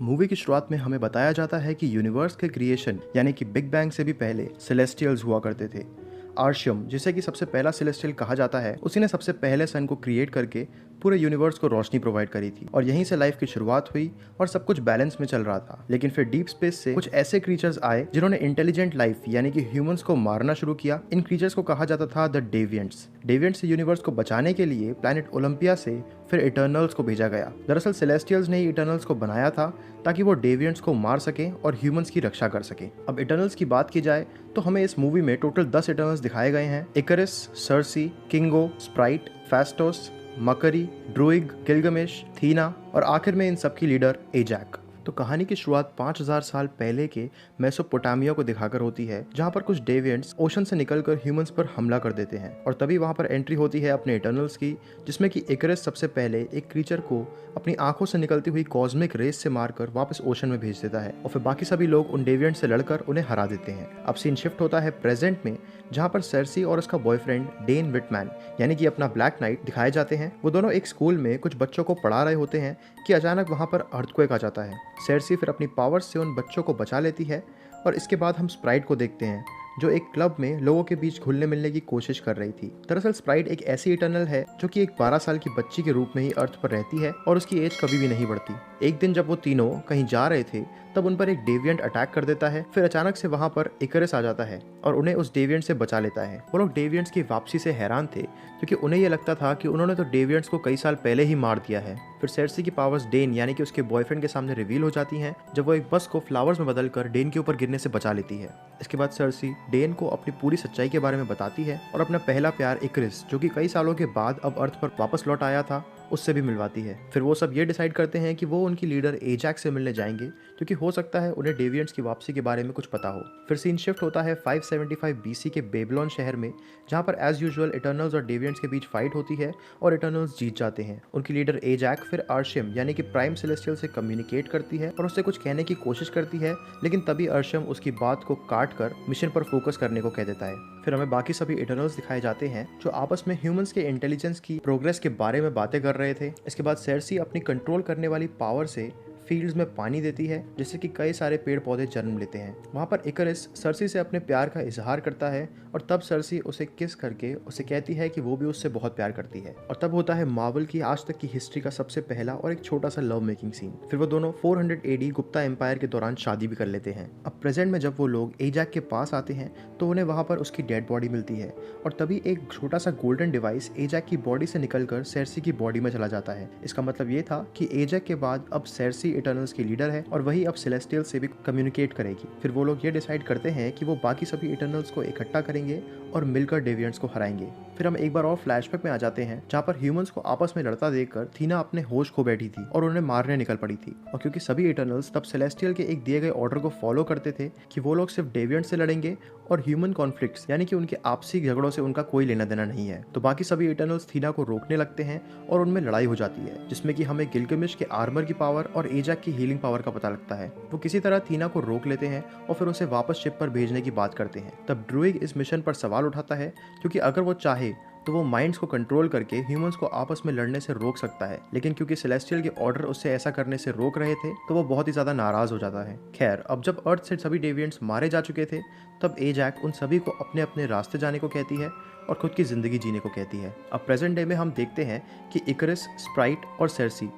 Movie की शुरुआत में हमें बताया जाता है कि यूनिवर्स के क्रिएशन यानी कि बिग बैंग से भी पहले सेलेस्टियल्स हुआ करते थे। आर्शियम, जिसे कि सबसे पहला सेलेस्टियल कहा जाता है, उसी ने सबसे पहले सन को क्रिएट करके पूरे यूनिवर्स को रोशनी प्रोवाइड करी थी और यहीं से लाइफ की शुरुआत हुई और सब कुछ बैलेंस में चल रहा था। लेकिन फिर डीप स्पेस से कुछ ऐसे क्रीचर्स आए जिन्होंने इंटेलिजेंट लाइफ यानी कि ह्यूमंस को मारना शुरू किया। इन क्रीचर्स को कहा जाता था द डेविएंट्स। डेविएंट्स से यूनिवर्स को बचाने के लिए प्लैनेट ओलंपिया से फिर इटर्नल्स को भेजा गया। दरअसल सेलेस्टियल्स ने ही इटर्नल्स को बनाया था ताकि वो डेविएंट्स को मार सकें और ह्यूमंस की रक्षा कर सकें। अब इटर्नल्स की बात की जाए तो हमें इस मूवी में टोटल 10 इटर्नल्स दिखाए गए हैं। इकरिस, सर्सी, किंगो, स्प्राइट, फेस्टोस, मकरी, ड्रूइग, गिलगमेश, थीना और आखिर में इन सबकी लीडर एजैक। तो कहानी की शुरुआत 5000 साल पहले के मेसोपोटामिया को दिखाकर होती है, जहां पर कुछ डेविएंट्स ओशन से निकलकर ह्यूमंस पर हमला कर देते हैं और तभी वहां पर एंट्री होती है अपने इटर्नल्स की, जिसमें कि इकरिस सबसे पहले एक क्रीचर को अपनी आंखों से निकलती हुई कॉस्मिक रेस से मारकर वापस ओशन में भेज देता है और फिर बाकी सभी लोग उन डेविएंट से लड़कर उन्हें हरा देते हैं। अब सीन शिफ्ट होता है प्रेजेंट में, जहां पर सेर्सी और उसका बॉयफ्रेंड डेन विटमैन यानी कि अपना ब्लैक नाइट दिखाए जाते हैं। वो दोनों एक स्कूल में कुछ बच्चों को पढ़ा रहे होते हैं कि अचानक वहां पर अर्थक्वेक आ जाता है। सेर्सी फिर अपनी पावर्स से उन बच्चों को बचा लेती है और इसके बाद हम स्प्राइट को देखते हैं, जो एक क्लब में लोगों के बीच घुलने मिलने की कोशिश कर रही थी। दरअसल स्प्राइट एक ऐसी इटर्नल है जो कि एक 12 साल की बच्ची के रूप में ही अर्थ पर रहती है और उसकी एज कभी भी नहीं बढ़ती। एक दिन जब वो तीनों कहीं जा रहे थे तब उन पर एक डेविएंट अटैक कर देता है। फिर अचानक से वहां पर इकरिस आ जाता है और उन्हें उस डेविएंट से बचा लेता है। वो लोग डेविएंट्स की वापसी से हैरान थे क्योंकि उन्हें ये लगता था कि उन्होंने तो डेविएंट्स को कई साल पहले ही मार दिया है। फिर सेर्सी की पावर्स डेन यानी कि उसके बॉयफ्रेंड के सामने रिवील हो जाती हैं जब वो एक बस को फ्लावर्स में बदलकर डेन के ऊपर गिरने से बचा लेती है। इसके बाद सेर्सी डेन को अपनी पूरी सच्चाई के बारे में बताती है और अपना पहला प्यार इकरिस, जो कि कई सालों के बाद अब अर्थ पर वापस लौट आया था, उससे भी मिलवाती है। फिर वो सब ये डिसाइड करते हैं कि वो उनकी लीडर एजैक से मिलने जाएंगे क्योंकि हो सकता है उन्हें डेविएंट्स की वापसी के बारे में कुछ पता हो। फिर सीन शिफ्ट होता है 575 बीसी के बेबीलोन शहर में, जहां पर एज यूजुअल इटर्नल्स और डेविएंट्स के बीच फाइट होती है और इटर्नल्स जीत जाते हैं। उनकी लीडर एजैक फिर आर्शियम यानी कि प्राइम सेलेस्टियल से कम्युनिकेट करती है और उससे कुछ कहने की कोशिश करती है, लेकिन तभी आर्शियम उसकी बात को काट कर मिशन पर फोकस करने को कह देता है। फिर हमें बाकी सभी इटर्नल्स दिखाए जाते हैं जो आपस में ह्यूमंस के इंटेलिजेंस की प्रोग्रेस के बारे में बातें कर रहे थे। इसके बाद सेर्सी अपनी कंट्रोल करने वाली पावर से फील्ड्स में पानी देती है, जिससे कि कई सारे पेड़ पौधे जन्म लेते हैं। वहाँ पर इकरिस सर्सी से अपने प्यार का इजहार करता है और तब सर्सी उसे किस करके उसे कहती है कि वो भी उससे बहुत प्यार करती है। और तब होता है मार्वल की आज तक की हिस्ट्री का सबसे पहला और एक छोटा सा लव मेकिंग सीन। फिर वो दोनों 400 एडी गुप्ता एम्पायर के दौरान शादी भी कर लेते हैं। अब प्रेजेंट में जब वो लोग एजैक के पास आते हैं तो उन्हें वहाँ पर उसकी डेड बॉडी मिलती है और तभी एक छोटा सा गोल्डन डिवाइस एजैक की बॉडी से निकलकर सेर्सी की बॉडी में चला जाता है। इसका मतलब ये था कि एजैक के बाद अब सेर्सी इटर्नल्स की लीडर है और वही अब सेलेस्टियल से भी कम्युनिकेट करेगी। फिर वो लोग ये डिसाइड करते हैं कि वो बाकी सभी इटर्नल्स को इकट्ठा करेंगे और मिलकर डेविएंट्स को हराएंगे। फिर हम एक बार और फ्लैशबैक में आ जाते हैं, जहाँ पर ह्यूमंस को आपस में लड़ता देखकर थीना अपने होश खो बैठी थी और उन्हें मारने निकल पड़ी थी। और क्योंकि सभी इटर्नल्स तब सेलेस्टियल के एक दिए गए ऑर्डर को फॉलो करते थे कि वो लोग सिर्फ डेविएंट से लड़ेंगे और ह्यूमन कॉन्फ्लिक्ट्स यानी कि उनके आपसी झगड़ों से उनका कोई लेना देना नहीं है, तो बाकी सभी इटर्नल्स थीना को रोकने लगते हैं और उनमें लड़ाई हो जाती है, जिसमें कि हमें गिलगमेश के आर्मर की पावर और एजैक की हीलिंग पावर का पता लगता है। वो किसी तरह थीना को रोक लेते हैं और फिर उसे वापस शिप पर भेजने की बात करते हैं। तब ड्रूइग इस मिशन पर सवाल उठाता है क्योंकि अगर वो चाहे तो वो माइंड्स को कंट्रोल करके ह्यूमंस को आपस में लड़ने से रोक सकता है, लेकिन क्योंकि सेलेस्टियल के ऑर्डर उससे ऐसा करने से रोक रहे थे तो वो बहुत ही ज्यादा नाराज हो जाता है। खैर, अब जब अर्थ से सभी डेविएंट्स मारे जा चुके थे तब एजैक उन सभी को अपने अपने रास्ते जाने को कहती है और खुद की जिंदगी जीने को कहती है। अब प्रेजेंट डे में हम देखते हैं कि इकरिस, स्प्राइट और सेर्सी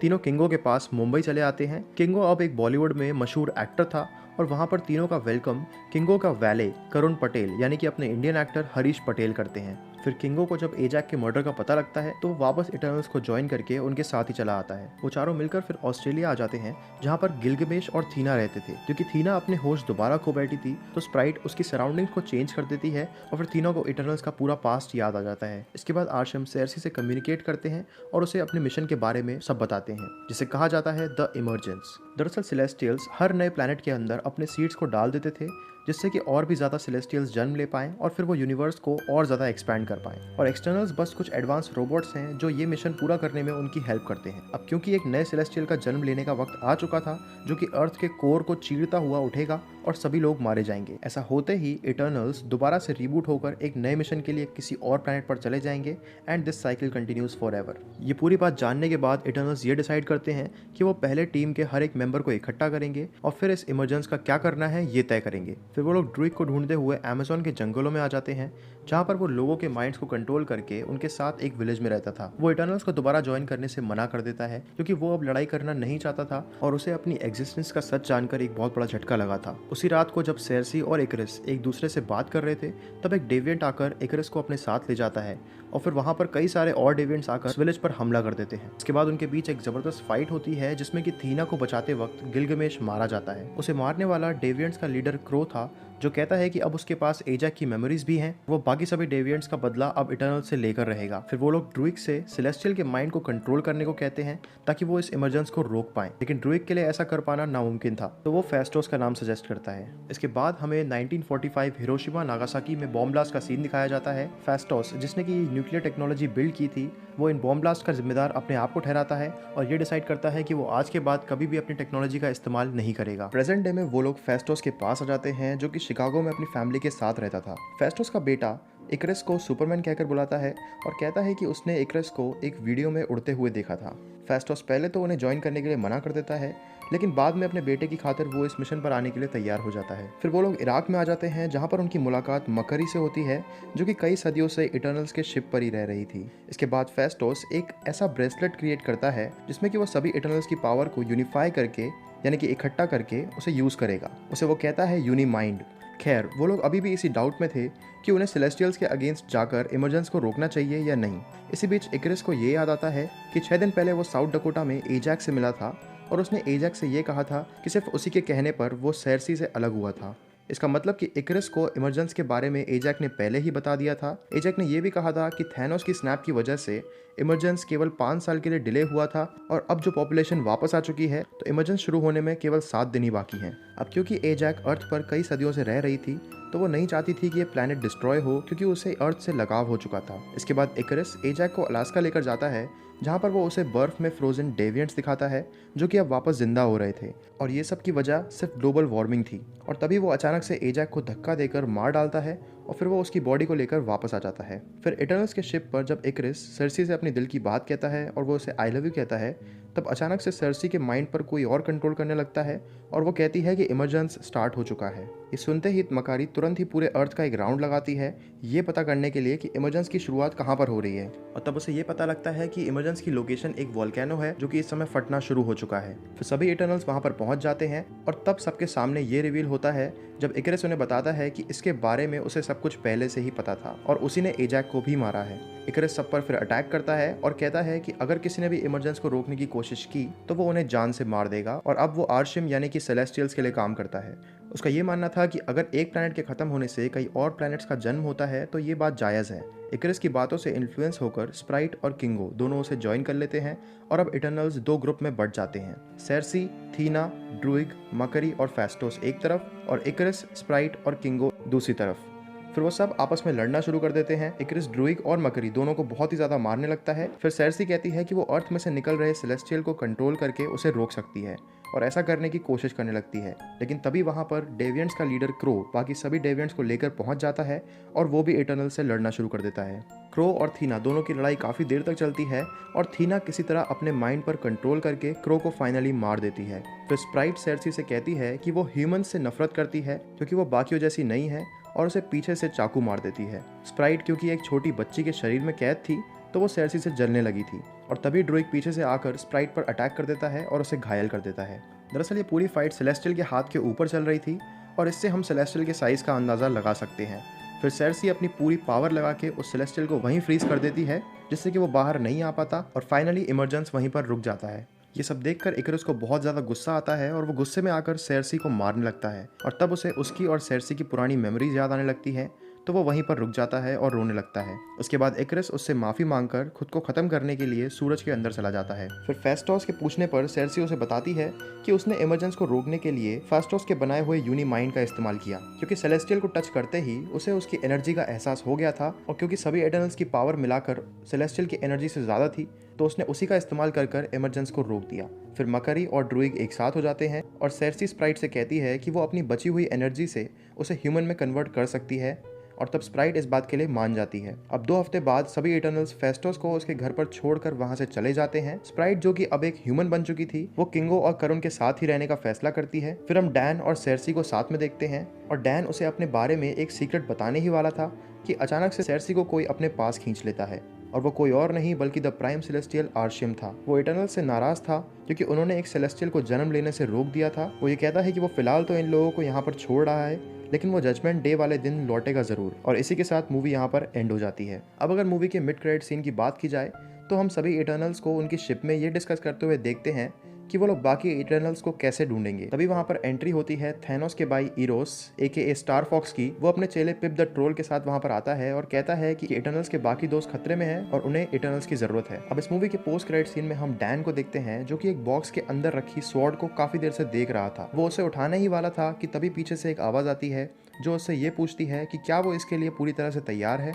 तीनों किंगो के पास मुंबई चले आते हैं। किंगो अब एक बॉलीवुड में मशहूर एक्टर था और वहाँ पर तीनों का वेलकम किंगो का वैले करुण पटेल यानी कि अपने इंडियन एक्टर हरीश पटेल करते हैं। फिर किंगो को जब एजैक के मर्डर का पता लगता है तो वो वापस इटर्नल्स को ज्वाइन करके उनके साथ ही चला आता है। वो चारों मिलकर फिर ऑस्ट्रेलिया आ जाते हैं, जहाँ पर गिलगमेश और थीना रहते थे। क्योंकि थीना अपने होश दोबारा खो बैठी थी तो स्प्राइट उसकी सराउंडिंग्स को चेंज कर देती है और फिर तीनों को इटर्नल्स का पूरा पास्ट याद आ जाता है। इसके बाद आर्शियम सेर्सी से कम्युनिकेट करते हैं और उसे अपने मिशन के बारे में सब बताते हैं, जिसे कहा जाता है द इमरजेंस। दरअसल सेलेस्टियल्स हर नए प्लैनेट के अंदर अपने सीड्स को डाल देते थे, जिससे कि और भी ज़्यादा सेलेस्टियल्स जन्म ले पाएं और फिर वो यूनिवर्स को और ज़्यादा एक्सपैंड कर पाएं। और एक्सटर्नल्स बस कुछ एडवांस रोबोट्स हैं जो ये मिशन पूरा करने में उनकी हेल्प करते हैं। अब क्योंकि एक नए सेलेस्टियल का जन्म लेने का वक्त आ चुका था जो कि अर्थ के कोर को चीरता हुआ उठेगा और सभी लोग मारे जाएंगे। ऐसा होते ही इटर्नल्स दोबारा से रिबूट होकर एक नए मिशन के लिए किसी और प्लैनेट पर चले जाएंगे and this cycle continues for ever. ये पूरी बात जानने के बाद इटर्नल्स ये डिसाइड करते हैं कि वो पहले टीम के हर एक मेंबर को इकट्ठा करेंगे और फिर इस इमरजेंस का क्या करना है ये तय करेंगे। फिर वो लोग ड्रूइग को ढूंढते हुए अमेज़न के जंगलों में आ जाते हैं, जहाँ पर वो लोगों के माइंड्स को कंट्रोल करके उनके साथ एक विलेज में रहता था। वो इटर्नल्स को दोबारा ज्वाइन करने से मना कर देता है क्योंकि वो अब लड़ाई करना नहीं चाहता था और उसे अपनी एग्जिस्टेंस का सच जानकर एक बहुत बड़ा झटका लगा था। उसी रात को जब सेर्सी और इकरिस एक दूसरे से बात कर रहे थे, तब एक डेविएंट आकर इकरिस को अपने साथ ले जाता है और फिर वहां पर कई सारे और डेविएंट्स आकर विलेज पर हमला कर देते हैं। इसके बाद उनके बीच एक जबरदस्त फाइट होती है जिसमें कि थीना को बचाते वक्त गिलगमेश मारा जाता है। उसे मारने वाला डेविएंट्स का लीडर क्रो था, जो कहता है कि अब उसके पास एजैक की मेमोरीज भी हैं, वो बाकी सभी डेविएंट्स का बदला अब इटर्नल से लेकर रहेगा। फिर वो लोग ड्रूइग से सेलेस्टियल के माइंड को कंट्रोल करने को कहते हैं ताकि वो इस इमरजेंस को रोक पाए, लेकिन ड्रूइग के लिए ऐसा कर पाना नामुमकिन था, तो वो फेस्टोस का नाम सजेस्ट करता है। इसके बाद हमें 1945 हिरोशिमा नागासाकी में बॉम्ब ब्लास्ट का सीन दिखाया जाता है। फेस्टोस, जिसने की न्यूक्लियर टेक्नोलॉजी बिल्ड की थी, वो इन बॉम्ब ब्लास्ट का जिम्मेदार अपने आप को ठहराता है और ये डिसाइड करता है कि वो आज के बाद कभी भी अपनी टेक्नोलॉजी का इस्तेमाल नहीं करेगा। प्रेजेंट डे में वो लोग फेस्टोस के पास आ जाते हैं, जो कि शिकागो में अपनी फैमिली के साथ रहता था। फेस्टोस का बेटा इकरिस को सुपरमैन कहकर बुलाता है और कहता है कि उसने इकरिस को एक वीडियो में उड़ते हुए देखा था। फेस्टोस पहले तो उन्हें ज्वाइन करने के लिए मना कर देता है, लेकिन बाद में अपने बेटे की खातिर वो इस मिशन पर आने के लिए तैयार हो जाता है। फिर वो लोग इराक में आ जाते हैं, जहाँ पर उनकी मुलाकात मकरी से होती है, जो कि कई सदियों से इटर्नल्स के शिप पर ही रह रही थी। इसके बाद फेस्टोस एक ऐसा ब्रेसलेट क्रिएट करता है जिसमें कि वो सभी इटर्नल्स की पावर को यूनिफाई करके, यानी कि इकट्ठा करके उसे यूज करेगा। उसे वो कहता है यूनी माइंड। खैर, वो लोग अभी भी इसी डाउट में थे कि उन्हें सेलेस्टियल्स के अगेंस्ट जाकर इमरजेंस को रोकना चाहिए या नहीं। इसी बीच इकरिस को ये याद आता है कि 6 दिन पहले वो साउथ डकोटा में एजैक से मिला था और उसने एजैक से ये कहा था कि सिर्फ उसी के कहने पर वो सेर्सी से अलग हुआ था। इसका मतलब कि इकरिस को इमरजेंस के बारे में एजैक ने पहले ही बता दिया था। एजैक ने यह भी कहा था कि थैनोस की स्नैप की वजह से इमरजेंस केवल 5 साल के लिए डिले हुआ था और अब जो पॉपुलेशन वापस आ चुकी है तो इमरजेंस शुरू होने में केवल 7 दिन ही बाकी हैं। अब क्योंकि एजैक अर्थ पर कई सदियों से रह रही थी, तो वो नहीं चाहती थी कि ये प्लैनेट डिस्ट्रॉय हो, क्योंकि उसे अर्थ से लगाव हो चुका था। इसके बाद इकरिस एजैक को अलास्का लेकर जाता है, जहाँ पर वो उसे बर्फ में फ्रोजन डेविएंट्स दिखाता है जो कि अब वापस जिंदा हो रहे थे, और ये सब की वजह सिर्फ ग्लोबल वार्मिंग थी। और तभी वो अचानक से एजैक को धक्का देकर मार डालता है और फिर वो उसकी बॉडी को लेकर वापस आ जाता है। फिर इटर्नल्स के शिप पर जब इकरिस सर्सी से अपनी दिल की बात कहता है और वो उसे आई लव यू कहता है, तब अचानक से सर्सी के माइंड पर कोई और कंट्रोल करने लगता है और वो कहती है कि इमरजेंस स्टार्ट हो चुका है। ये सुनते ही मकारी तुरंत ही पूरे अर्थ का एक राउंड लगाती है, ये पता करने के लिए कि इमरजेंस की शुरुआत कहाँ पर हो रही है। और तब उसे ये पता लगता है कि इमरजेंस की लोकेशन एक वोल्केनो है जो कि इस समय फटना शुरू हो चुका है। फिर सभी इटर्नल्स वहाँ पर पहुँच जाते हैं और तब सबके सामने ये रिवील होता है जब इकरिस उन्हें बताता है कि इसके बारे में उसे सब कुछ पहले से ही पता था और उसी ने एजैक को भी मारा है। इकरिस सब पर फिर अटैक करता है और कहता है कि अगर किसी ने भी इमरजेंस को रोकने की कोशिश की तो वो उन्हें जान से मार देगा, और अब वो आर्शियम यानी कि सेलेस्टियल्स के लिए काम करता है। उसका ये मानना था कि अगर एक प्लैनेट के खत्म होने से कई और प्लैनेट्स का जन्म होता है तो ये बात जायज़ है। इकरिस की बातों से इन्फ्लुएंस होकर स्प्राइट और किंगो दोनों उसे ज्वाइन कर लेते हैं और अब इटर्नल्स 2 ग्रुप में बढ़ जाते हैं। सेर्सी, थीना, ड्रूइग, मकरी और फेस्टोस एक तरफ और इकरिस, स्प्राइट और किंगो दूसरी तरफ। फिर वो सब आपस में लड़ना शुरू कर देते हैं। इकरिस ड्रूइग और मकरी दोनों को बहुत ही ज्यादा मारने लगता है। फिर सेर्सी कहती है कि वो अर्थ में से निकल रहे सेलेस्टियल को कंट्रोल करके उसे रोक सकती है और ऐसा करने की कोशिश करने लगती है, लेकिन तभी वहां पर डेविएंट्स का लीडर क्रो बाकी सभी डेविएंट्स को लेकर पहुंच जाता है और वो भी इटर्नल से लड़ना शुरू कर देता है। क्रो और थीना दोनों की लड़ाई काफी देर तक चलती है और थीना किसी तरह अपने माइंड पर कंट्रोल करके क्रो को फाइनली मार देती है। फिर स्प्राइट सेर्सी से कहती है कि वो ह्यूमन से नफरत करती है क्योंकि वो बाकियों जैसी नहीं है और उसे पीछे से चाकू मार देती है। स्प्राइट क्योंकि एक छोटी बच्ची के शरीर में कैद थी तो वो सेर्सी से जलने लगी थी और तभी ड्रूइग पीछे से आकर स्प्राइट पर अटैक कर देता है और उसे घायल कर देता है। दरअसल ये पूरी फाइट सेलेस्टियल के हाथ के ऊपर चल रही थी और इससे हम सेलेस्टियल के साइज का अंदाज़ा लगा सकते हैं। फिर सेर्सी अपनी पूरी पावर लगा के उस सेलेस्टियल को वहीं फ्रीज कर देती है जिससे कि वो बाहर नहीं आ पाता और फाइनली इमरजेंस वहीं पर रुक जाता है। ये सब देखकर इकरिस को बहुत ज़्यादा गुस्सा आता है और वो गुस्से में आकर सेर्सी को मारने लगता है और तब उसे उसकी और सेर्सी की पुरानी मेमोरीज याद आने लगती है, तो वो वहीं पर रुक जाता है और रोने लगता है। उसके बाद इकरिस उससे माफ़ी मांगकर खुद को ख़त्म करने के लिए सूरज के अंदर चला जाता है। फिर फेस्टोस के पूछने पर सेर्सी उसे बताती है कि उसने इमरजेंस को रोकने के लिए फेस्टोस के बनाए हुए यूनी माइंड का इस्तेमाल किया, क्योंकि सेलेस्टियल को टच करते ही उसे उसकी एनर्जी का एहसास हो गया था और क्योंकि सभी एटर्नल्स की पावर मिलाकर सेलेस्टियल की एनर्जी से ज़्यादा थी, तो उसने उसी का इस्तेमाल कर इमरजेंस को रोक दिया। फिर मकरी और ड्रूइग एक साथ हो जाते हैं और सेर्सी स्प्राइट से कहती है कि वो अपनी बची हुई एनर्जी से उसे ह्यूमन में कन्वर्ट कर सकती है और तब स्प्राइट इस बात के लिए मान जाती है। अब 2 हफ्ते बाद सभी इटर्नल्स फेस्टोस को उसके घर पर छोड़कर वहां से चले जाते हैं। स्प्राइट जो कि अब एक ह्यूमन बन चुकी थी, वो किंगो और करुण के साथ ही रहने का फैसला करती है। फिर हम डैन और सेर्सी को साथ में देखते हैं और डैन उसे अपने बारे में एक सीक्रेट बताने ही वाला था कि अचानक से सेर्सी को कोई अपने पास खींच लेता है और वो कोई और नहीं बल्कि द प्राइम सेलेस्टियल आर्शियम था। वो इटर्नल से नाराज था क्योंकि उन्होंने एक सेलेस्टियल को जन्म लेने से रोक दिया था। वो ये कहता है कि वो फिलहाल तो इन लोगों को यहाँ पर छोड़ रहा है, लेकिन वो जजमेंट डे वाले दिन लौटेगा जरूर। और इसी के साथ मूवी यहाँ पर एंड हो जाती है। अब अगर मूवी के मिड क्रेडिट सीन की बात की जाए तो हम सभी इटर्नल्स को उनकी शिप में ये डिस्कस करते हुए देखते हैं कि वो लोग बाकी इटर्नल्स को कैसे ढूंढेंगे। तभी वहां पर एंट्री होती है थैनोस के भाई इरोस AKA स्टार फॉक्स की। वो अपने चेले पिप द ट्रोल के साथ वहां पर आता है और कहता है कि इटर्नल्स के बाकी दोस्त खतरे में हैं और उन्हें इटर्नल्स की जरूरत है। अब इस मूवी के पोस्ट क्रेडिट सीन में हम डैन को देखते हैं जो कि एक बॉक्स के अंदर रखी स्वॉर्ड को काफी देर से देख रहा था। वो उसे उठाने ही वाला था कि तभी पीछे से एक आवाज आती है जो उससे ये पूछती है कि क्या वो इसके लिए पूरी तरह से तैयार है।